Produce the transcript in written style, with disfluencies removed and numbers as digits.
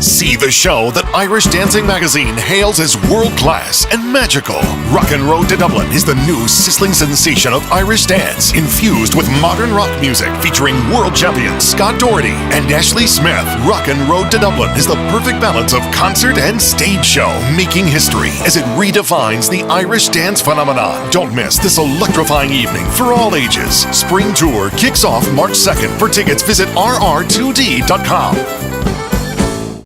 See the show that Irish Dancing Magazine hails as world-class and magical. Rockin' Road to Dublin is the new sizzling sensation of Irish dance, infused with modern rock music featuring world champions Scott Doherty and Ashley Smith. Rockin' Road to Dublin is the perfect balance of concert and stage show, making history as it redefines the Irish dance phenomenon. Don't miss this electrifying evening for all ages. Spring Tour kicks off March 2nd. For tickets, visit rr2d.com.